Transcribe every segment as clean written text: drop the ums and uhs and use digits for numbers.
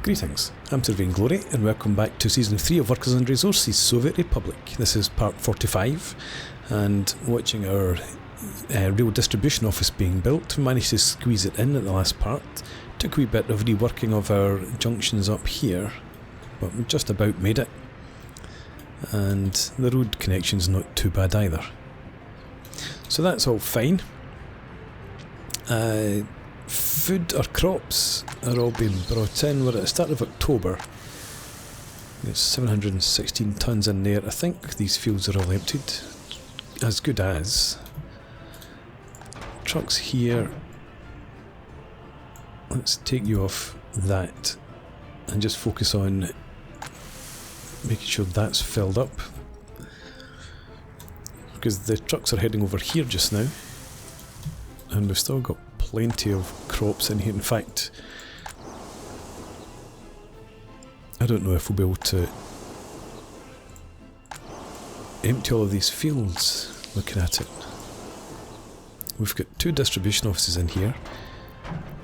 Greetings, I'm Sir Vainglory and welcome back to Season 3 of Workers and Resources Soviet Republic. This is part 45 and watching our real distribution office being built. We managed to squeeze it in at the last part. Took a wee bit of reworking of our junctions up here, but we just about made it. And the road connection's not too bad either. So that's all fine. Food or crops are all being brought in. We're at the start of October. There's 716 tonnes in there. I think these fields are all emptied. As good as. Trucks here. Let's take you off that and just focus on making sure that's filled up. Because the trucks are heading over here just now. And we've still got plenty of crops in here. In fact, I don't know if we'll be able to empty all of these fields looking at it. We've got two distribution offices in here,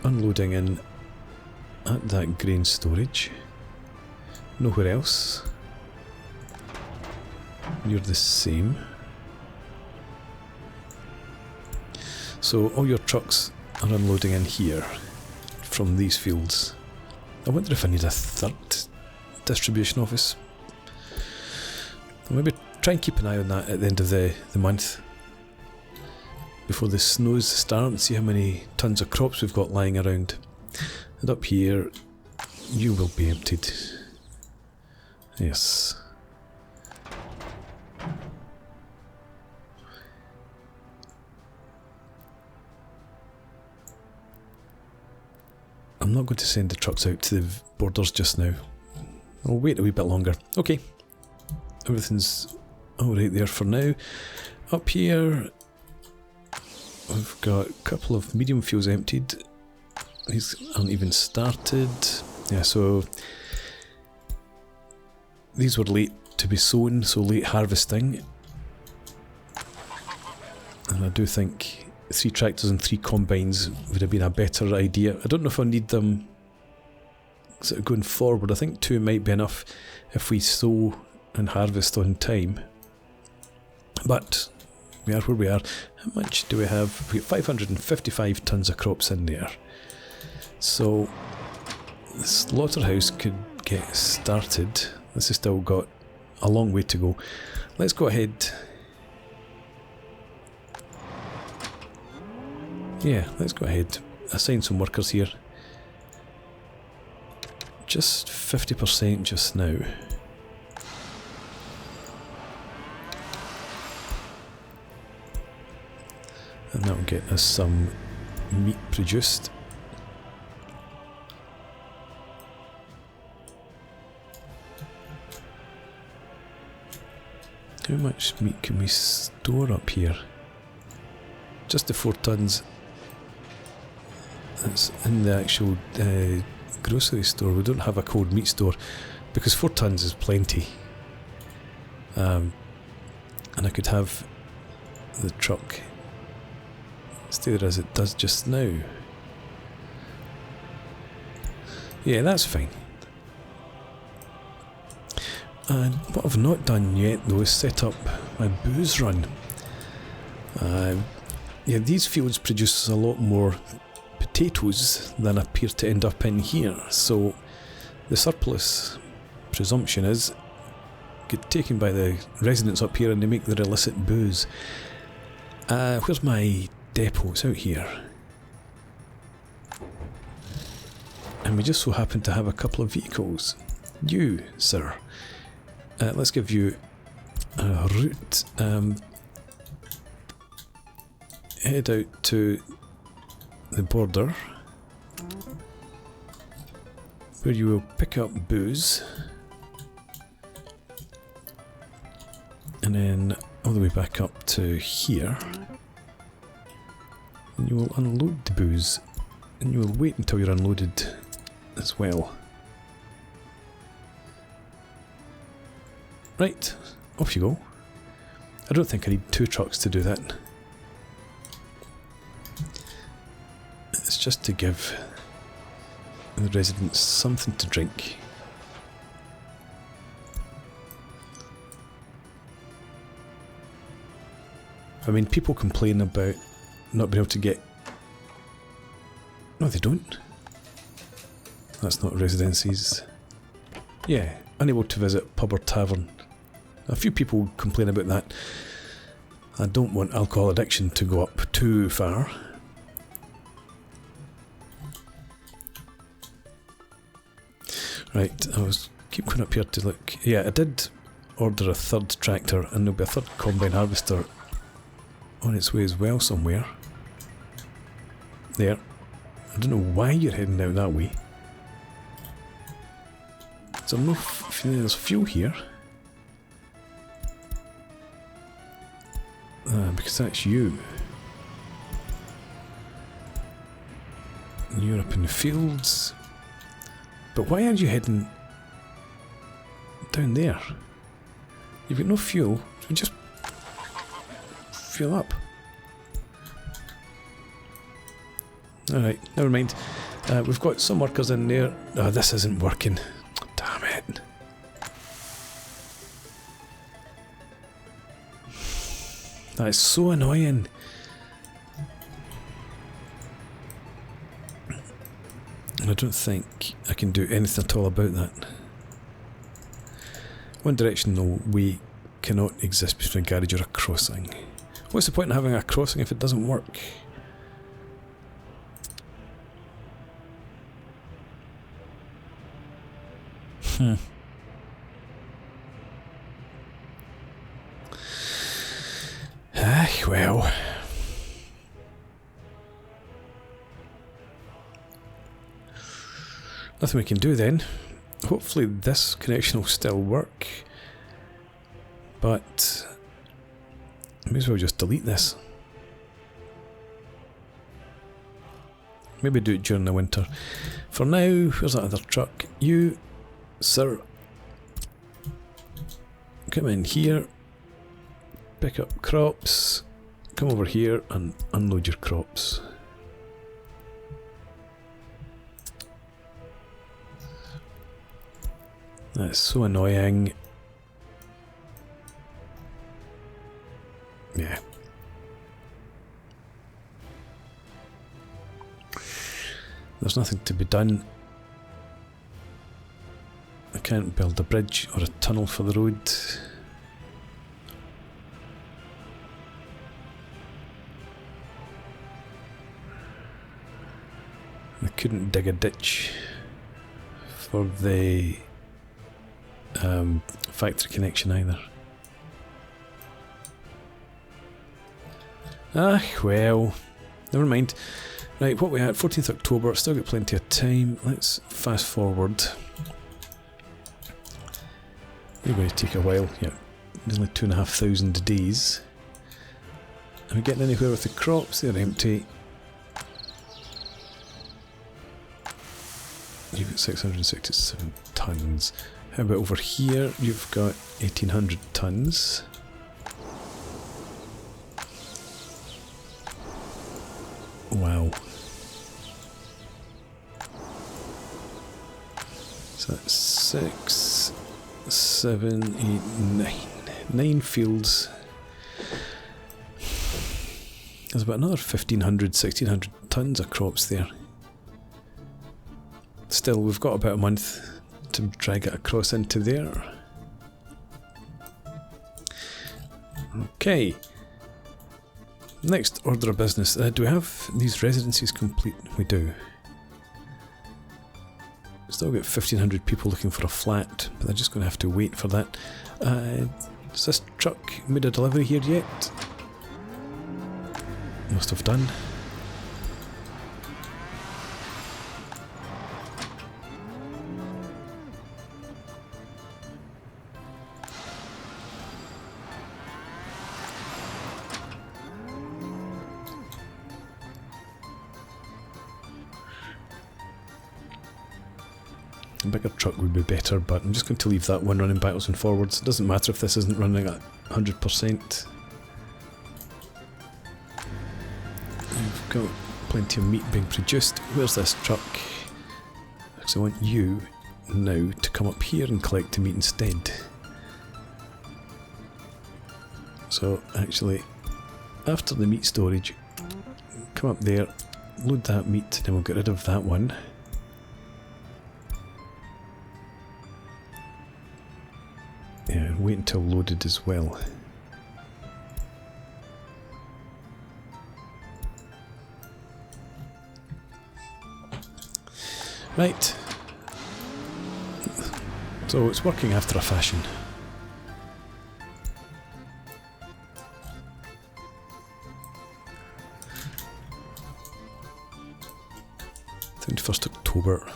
unloading in at that grain storage. Nowhere else. You're the same. So all your trucks are unloading in here from these fields. I wonder if I need a third distribution office. I'll maybe try and keep an eye on that at the end of the month before the snows start and see how many tons of crops we've got lying around. And up here you will be emptied. Yes. I'm not going to send the trucks out to the borders just now. I'll wait a wee bit longer. Okay. Everything's alright there for now. Up here, we've got a couple of medium fields emptied. These aren't even started. Yeah, so these were late to be sown, so late harvesting. And I do think 3 tractors and 3 combines would have been a better idea. I don't know if I need them sort of going forward. I think 2 might be enough if we sow and harvest on time. But we are where we are. How much do we have? We've got 555 tonnes of crops in there. So the slaughterhouse could get started. This has still got a long way to go. Let's go ahead. Yeah, let's go ahead. Assign some workers here. Just 50% just now. And that will get us some meat produced. How much meat can we store up here? Just the 4 tonnes. That's in the actual grocery store. We don't have a cold meat store because 4 tonnes is plenty. And I could have the truck stay there as it does just now. Yeah, that's fine. And what I've not done yet though is set up my booze run. Yeah, these fields produce a lot more potatoes than appear to end up in here, so the surplus presumption is get taken by the residents up here and they make their illicit booze. Where's my depot? It's out here. And we just so happen to have a couple of vehicles. You, sir. Let's give you a route. Head out to the border where you will pick up booze and then all the way back up to here, and you will unload the booze and you will wait until you're unloaded as well. Right, off you go. I don't think I need 2 trucks to do that. It's just to give the residents something to drink. I mean, people complain about not being able to get... No, they don't. That's not residencies. Yeah, unable to visit pub or tavern. A few people complain about that. I don't want alcohol addiction to go up too far. Right, I was keep going up here to look. Yeah, I did order a third tractor, and there'll be a third combine harvester on its way as well somewhere. There. I don't know why you're heading out that way. Is there no there's fuel here? Because that's you. You're up in the fields. But why aren't you heading down there? You've got no fuel, so just fuel up. Alright, never mind. We've got some workers in there. Oh, this isn't working. Damn it. That is so annoying. And I don't think I can do anything at all about that. One directional way cannot exist between a garage or a crossing. What's the point in having a crossing if it doesn't work? Well. Nothing we can do then. Hopefully this connection will still work. But I may as well just delete this. Maybe do it during the winter. For now, where's that other truck? You, sir, come in here, pick up crops, come over here and unload your crops. That's so annoying. Yeah. There's nothing to be done. I can't build a bridge or a tunnel for the road. I couldn't dig a ditch for the factory connection either. Ah, well, never mind. Right, what we had, 14th October, still got plenty of time. Let's fast forward. You're going to take a while, yeah. There's only 2,500 days. Are we getting anywhere with the crops? They're empty. You've got 667 tonnes. How about over here? You've got 1,800 tonnes. Wow. So that's 6, 7, 8, 9. 9 fields. There's about another 1,500, 1,600 tonnes of crops there. Still, we've got about a month to drag it across into there. Okay. Next order of business. Do we have these residencies complete? We do. Still got 1,500 people looking for a flat, but they're just going to have to wait for that. Has this truck made a delivery here yet? Must have done. A bigger truck would be better, but I'm just going to leave that one running backwards and forwards. It doesn't matter if this isn't running at 100%. We've got plenty of meat being produced. Where's this truck? because I want you now to come up here and collect the meat instead. So actually, after the meat storage, come up there, load that meat, then we'll get rid of that one. Yeah, wait until loaded as well. Right. So it's working after a fashion. 21st October.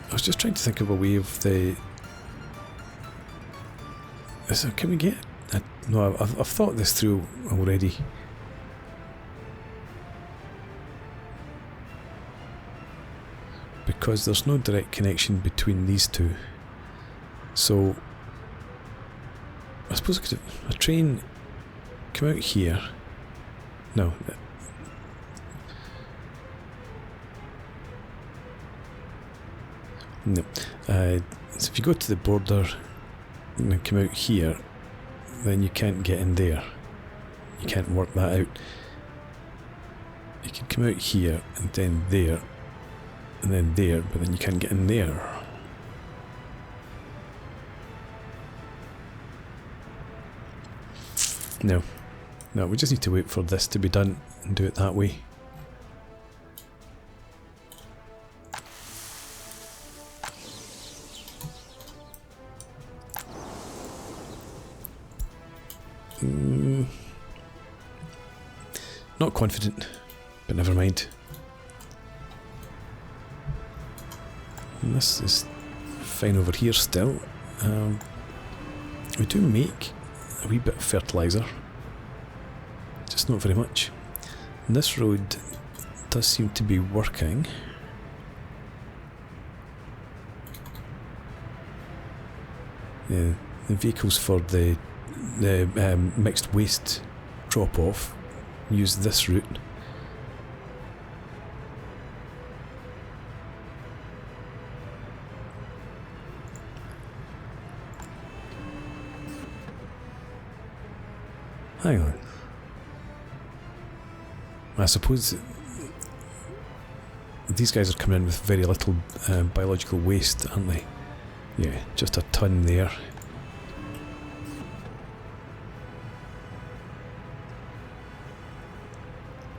I was just trying to think of a way of the... Can we get... No, I've thought this through already. Because there's no direct connection between these two. So... I suppose I could have a train come out here. No. No. So if you go to the border and then come out here, then you can't get in there. You can't work that out. You can come out here and then there, and then there, but then you can't get in there. No. No, we just need to wait for this to be done and do it that way. Not confident, but never mind. And this is fine over here still. We do make a wee bit of fertiliser, just not very much. And this road does seem to be working. Yeah, the vehicles for the mixed waste drop off use this route. Hang on. I suppose these guys are coming in with very little biological waste, aren't they? Yeah, just a ton there.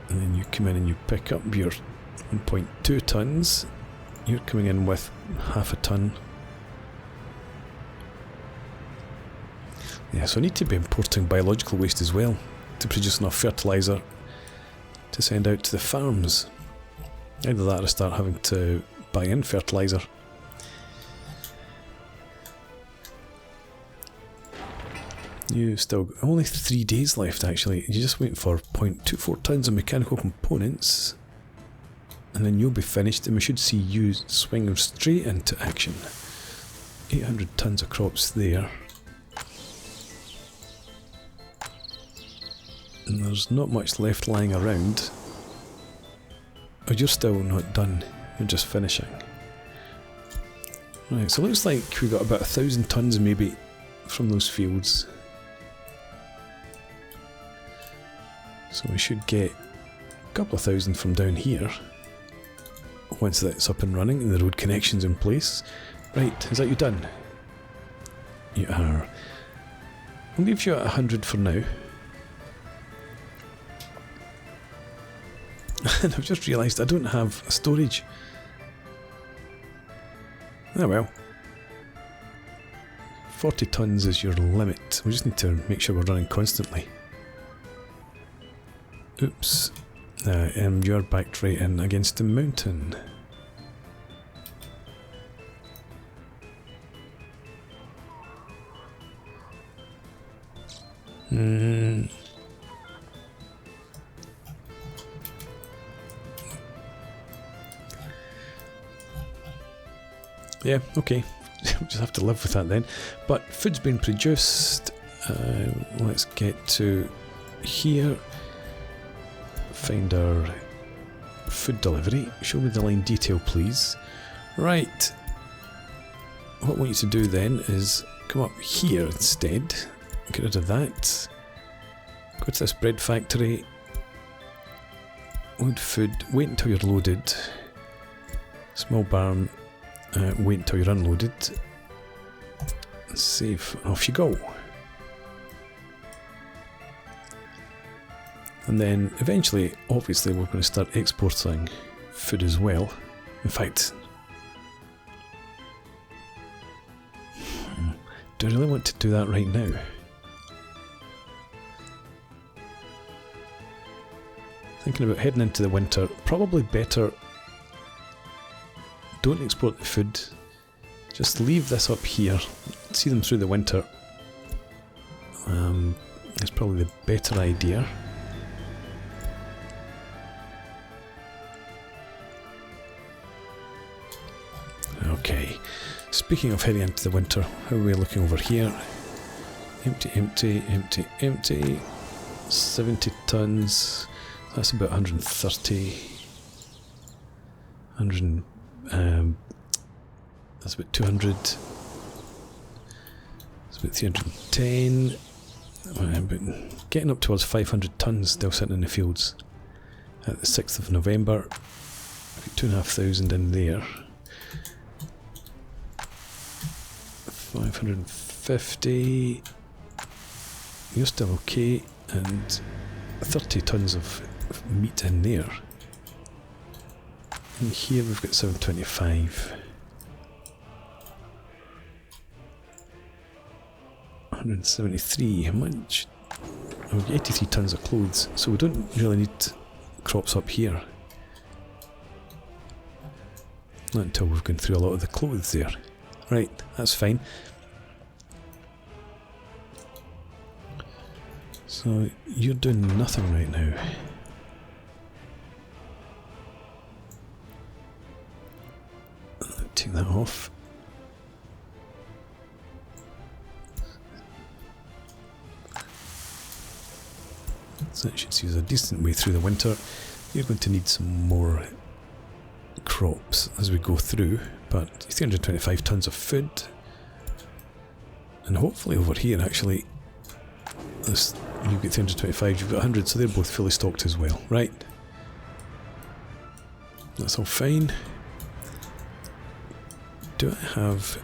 And then you come in and you pick up your 1.2 tons. You're coming in with half a ton. Yeah, so I need to be importing biological waste as well to produce enough fertiliser to send out to the farms. Either that or I start having to buy in fertiliser. You still only 3 days left actually. You just wait for 0.24 tons of mechanical components and then you'll be finished and we should see you swing straight into action. 800 tons of crops there. And there's not much left lying around. Oh, you're still not done. You're just finishing. Right, so it looks like we got about 1,000 tons maybe from those fields. So we should get a couple of thousand from down here once that's up and running and the road connection's in place. Right, is that you done? You are. I'll leave you at 100 for now. And I've just realised I don't have storage. Oh well. 40 tons is your limit. We just need to make sure we're running constantly. Oops. You're backed right in against the mountain. Yeah, okay. Just have to live with that then. But food's been produced. Let's get to here. Find our food delivery. Show me the line detail, please. Right. What I want you to do then is come up here instead. Get rid of that. Go to this bread factory. Load food. Wait until you're loaded. Small barn. Wait until you're unloaded. Save. Off you go. And then eventually, obviously, we're going to start exporting food as well. In fact, do I really want to do that right now? Thinking about heading into the winter, probably better. Don't export the food. Just leave this up here. See them through the winter. It's probably the better idea. Okay. Speaking of heading into the winter, how are we looking over here? Empty, empty, empty, empty. 70 tons. That's about 130. 100. That's about 200. That's about 310. But getting up towards 500 tons still sitting in the fields. At the 6th of November. 2,500 in there. 550. You're still okay. And 30 tons of meat in there. And here we've got 725. 173. How much? Oh, 83 tons of clothes. So we don't really need crops up here. Not until we've gone through a lot of the clothes there. Right, that's fine. So you're doing nothing right now. Take that off. So that should see us a decent way through the winter. You're going to need some more crops as we go through, but 325 tons of food. And hopefully over here actually, this, you've got 325, you've got 100, so they're both fully stocked as well. Right. That's all fine. Do I have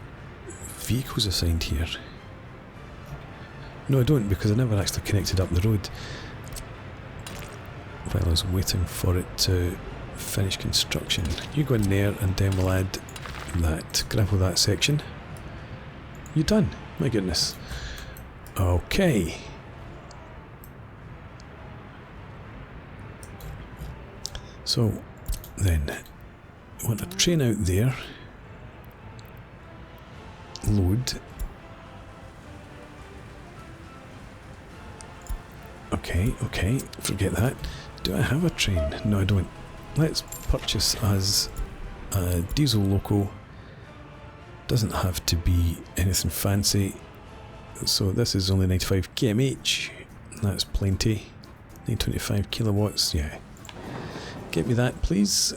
vehicles assigned here? No, I don't, because I never actually connected up the road while I was waiting for it to finish construction. You go in there and then we'll add that, gravel that section. You're done. My goodness. Okay. So then, I want a train out there. Load. Okay, okay, forget that. Do I have a train? No, I don't. Let's purchase as a diesel loco. Doesn't have to be anything fancy. So this is only 95 kmh. That's plenty. 925 kilowatts, yeah. Get me that, please.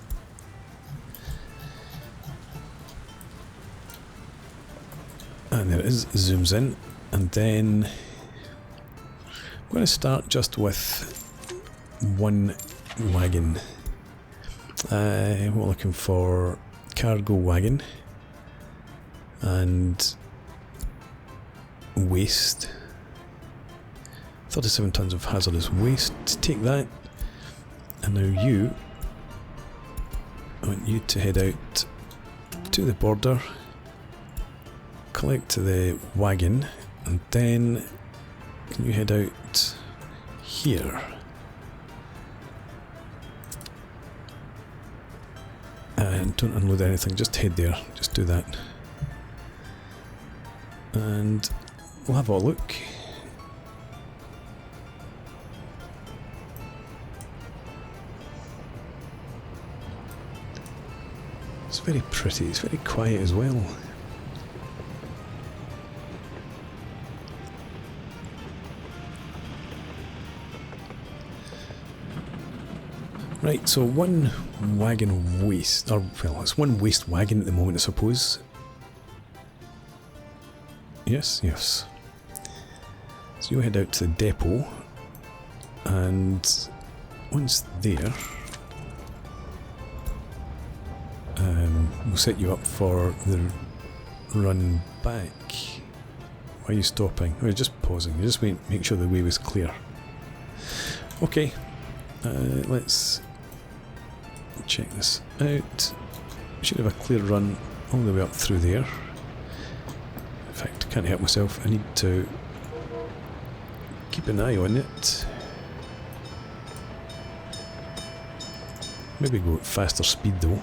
And there it is, zooms in, and then I'm going to start just with one wagon. We're looking for cargo wagon and waste. 37 tons of hazardous waste. Take that, and now I want you to head out to the border. Collect the wagon, and then can you head out here? And don't unload anything, just head there, just do that. And we'll have a look. It's very pretty, it's very quiet as well. Right, so one wagon waste, or well, it's one waste wagon at the moment, I suppose. Yes, yes. So you head out to the depot, and once there, we'll set you up for the run back. Why are you stopping? Oh, you're just pausing. You just make sure the way was clear. Okay, let's check this out. Should have a clear run all the way up through there. In fact, can't help myself. I need to keep an eye on it. Maybe go at faster speed though.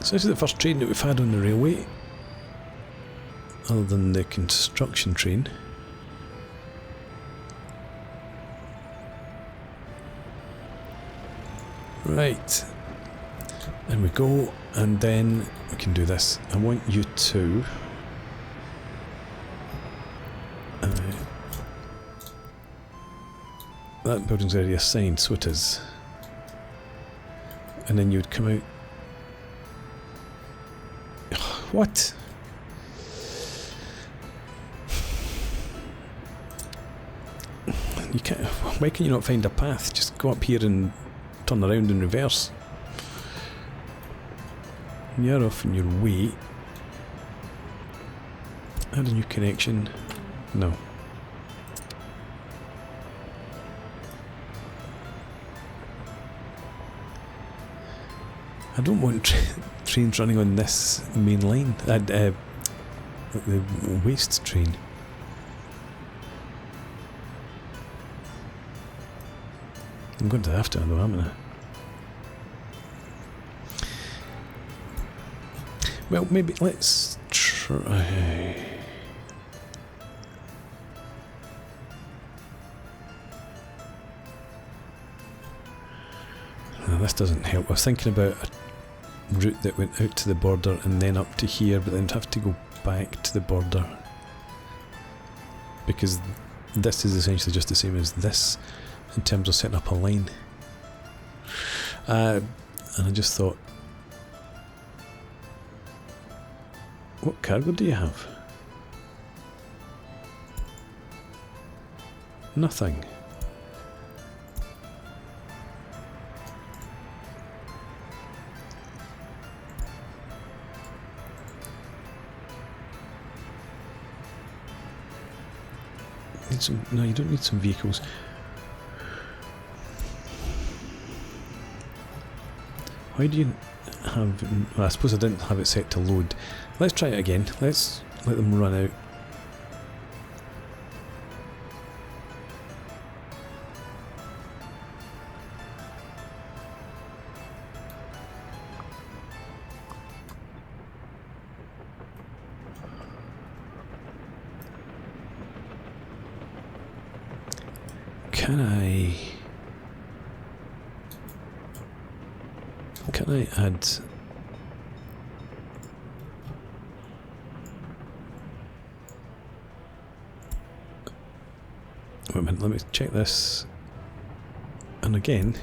So this is the first train that we've had on the railway, other than the construction train. Right, and we go, and then we can do this. I want you to that building's already assigned, so it is. And then you would come out. What? You can't. Why can you not find a path? Just go up here and turn around in reverse. You're off in your way. Add a new connection. No. I don't want trains running on this main line. The waste train. I'm going to have to, though, am I? Well, maybe let's try. No, this doesn't help. I was thinking about a route that went out to the border and then up to here, but then I'd have to go back to the border because this is essentially just the same as this in terms of setting up a line. And I just thought, what cargo do you have? Nothing. No, you don't need some vehicles. Why do you have... Well, I suppose I didn't have it set to load. Let's try it again. Let's let them run out. Can I add... Wait a minute, let me check this. And again,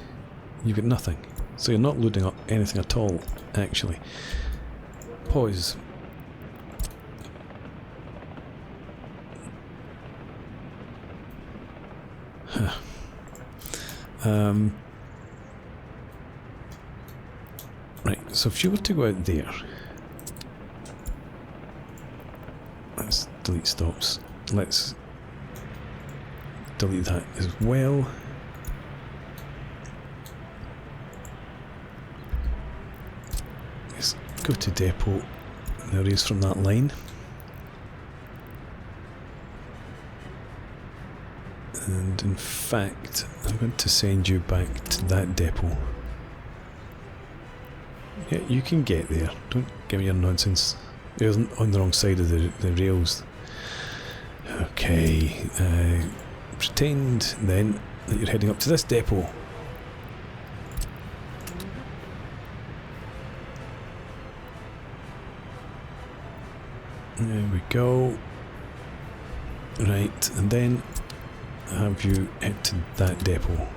you've got nothing. So you're not loading up anything at all, actually. Pause. Huh. Right, so if you were to go out there, let's delete stops. Let's delete that as well. Let's go to depot and erase from that line. And in fact, I'm going to send you back to that depot. Yeah, you can get there. Don't give me your nonsense. You're on the wrong side of the rails. Okay, pretend then that you're heading up to this depot. There we go. Right, and then have you head to that depot.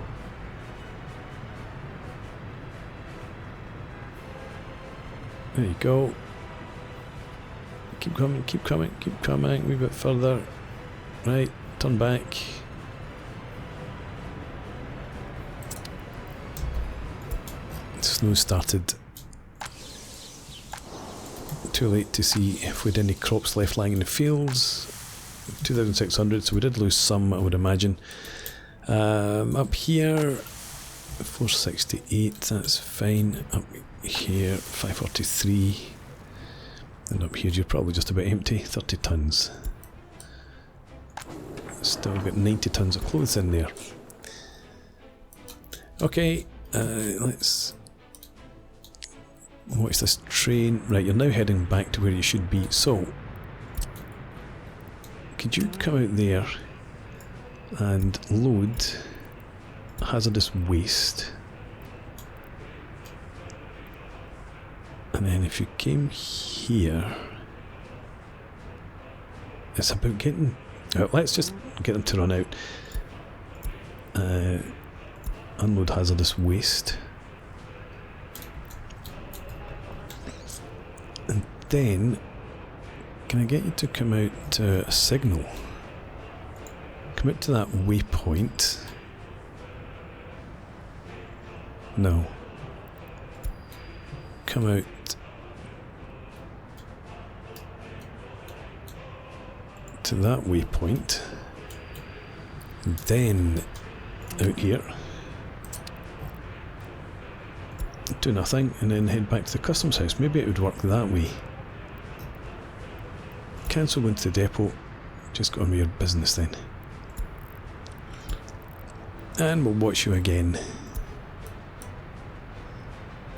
There you go. Keep coming, keep coming, keep coming. A wee bit further. Right, turn back. Snow started. Too late to see if we had any crops left lying in the fields. 2,600, so we did lose some, I would imagine. Up here, 468, that's fine. Up here, 543. And up here, you're probably just about empty, 30 tons. Still got 90 tons of clothes in there. Okay, let's watch this train. Right, you're now heading back to where you should be. So, could you come out there and load hazardous waste? And then if you came here, it's about getting... let's just get them to run out. Unload hazardous waste. And then, can I get you to come out to a signal? Come out to that waypoint. No. Come out to that waypoint. And then out here. Do nothing and then head back to the customs house. Maybe it would work that way. Cancel into the depot. Just go on with your business then. And we'll watch you again.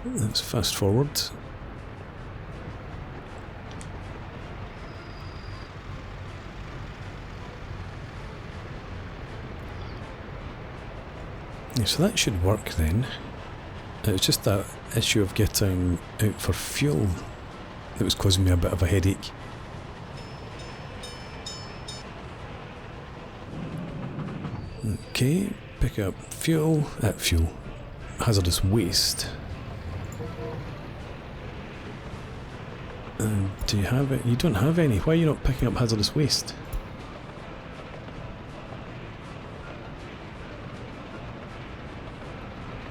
Let's fast forward. Yeah, so that should work then. It's just that issue of getting out for fuel that was causing me a bit of a headache. Okay, pick up fuel, hazardous waste. Do you have it? You don't have any. Why are you not picking up hazardous waste?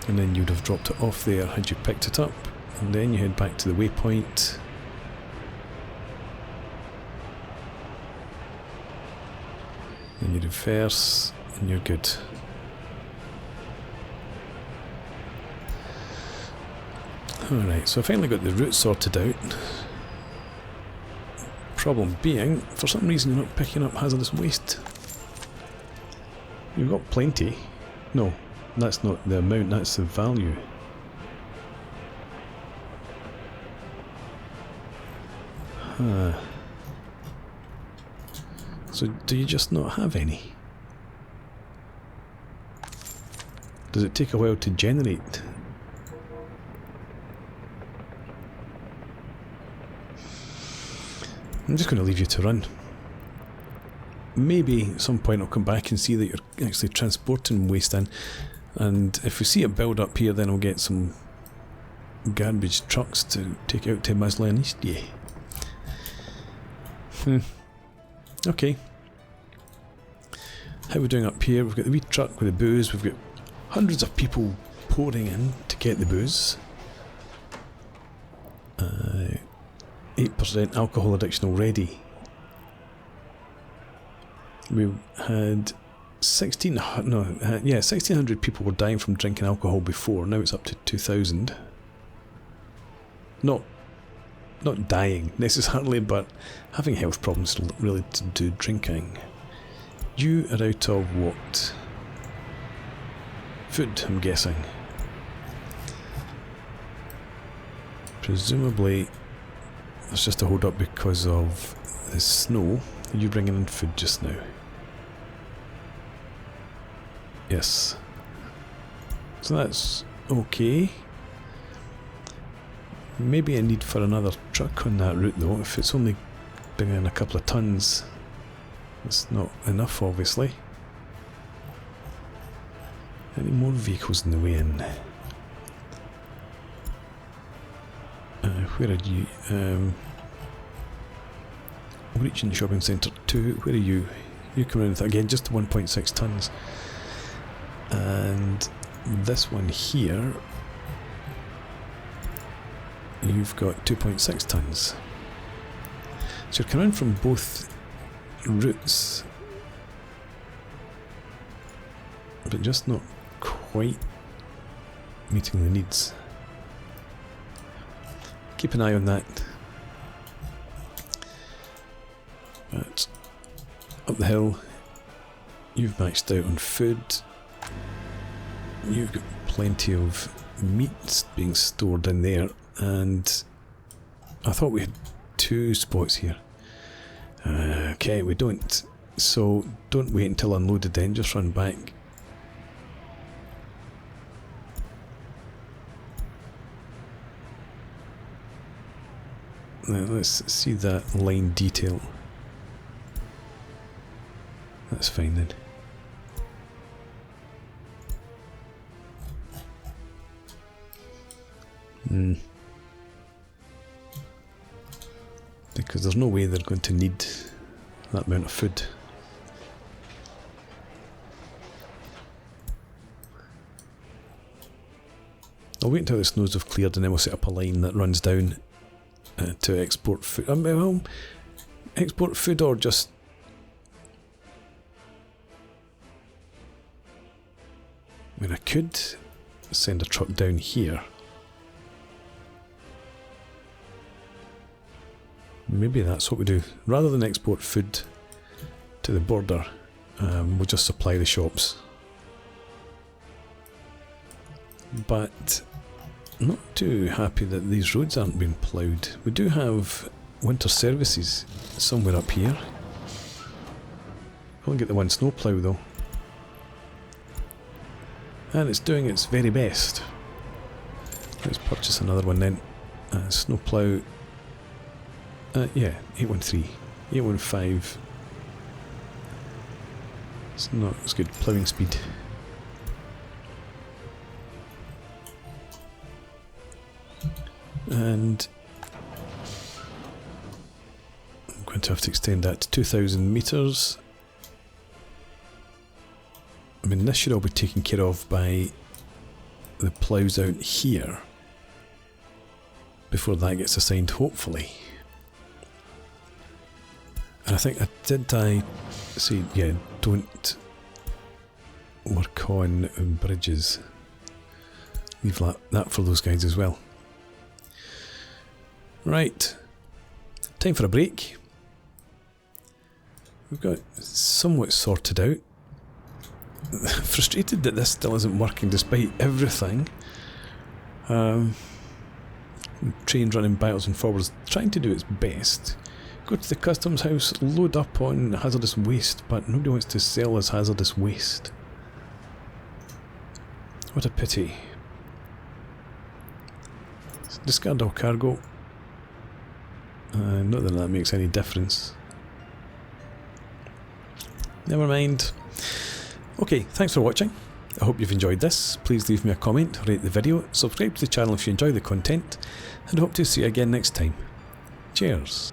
And then you'd have dropped it off there had you picked it up, and then you head back to the waypoint. And you reverse, and you're good. Alright, so I finally got the route sorted out. Problem being, for some reason you're not picking up hazardous waste. You've got plenty. No. That's not the amount, that's the value. Huh. So do you just not have any? Does it take a while to generate? I'm just going to leave you to run. Maybe at some point I'll come back and see that you're actually transporting waste in. And if we see it build up here, then I'll get some garbage trucks to take out to Maslan East. Yeah. Okay. How are we doing up here? We've got the wee truck with the booze. We've got hundreds of people pouring in to get the booze. 8% alcohol addiction already. We had 1,600 people were dying from drinking alcohol before. Now it's up to 2,000. Not dying necessarily, but having health problems related to drinking. You are out of what? Food, I'm guessing. Presumably, it's just a hold up because of the snow. Are you bringing in food just now? Yes. So that's okay. Maybe a need for another truck on that route though. If it's only bringing in a couple of tons, it's not enough obviously. Any more vehicles in the way in? Where are you? Reaching the shopping centre 2. Where are you? You come in with, again, just 1.6 tons. And this one here, you've got 2.6 tons. So you're coming from both routes, but just not quite meeting the needs. Keep an eye on that. But up the hill, you've maxed out on food. You've got plenty of meat being stored in there, and I thought we had 2 spots here. Okay, we don't. So don't wait until unloaded then, just run back. Now let's see that line detail. That's fine then. Because there's no way they're going to need that amount of food. I'll wait until the snows have cleared and then we'll set up a line that runs down to export food. Well, export food or just... I mean, I could send a truck down here. Maybe that's what we do. Rather than export food to the border, we'll just supply the shops. But I'm not too happy that these roads aren't being ploughed. We do have winter services somewhere up here. I'll get the one snowplough though. And it's doing its very best. Let's purchase another one then. Snowplough. Yeah, 813. 815. It's not as good. Ploughing speed. And I'm going to have to extend that to 2,000 metres. I mean, this should all be taken care of by the ploughs out here before that gets assigned, hopefully. And I think I say, yeah, don't work on bridges. Leave that for those guys as well. Right, time for a break. We've got somewhat sorted out. Frustrated that this still isn't working despite everything. Train running backwards and forwards, trying to do its best. Go to the customs house, load up on hazardous waste, but nobody wants to sell as hazardous waste. What a pity. Discard all cargo. Not that that makes any difference. Never mind. Okay, thanks for watching. I hope you've enjoyed this. Please leave me a comment, rate the video, subscribe to the channel if you enjoy the content, and I hope to see you again next time. Cheers.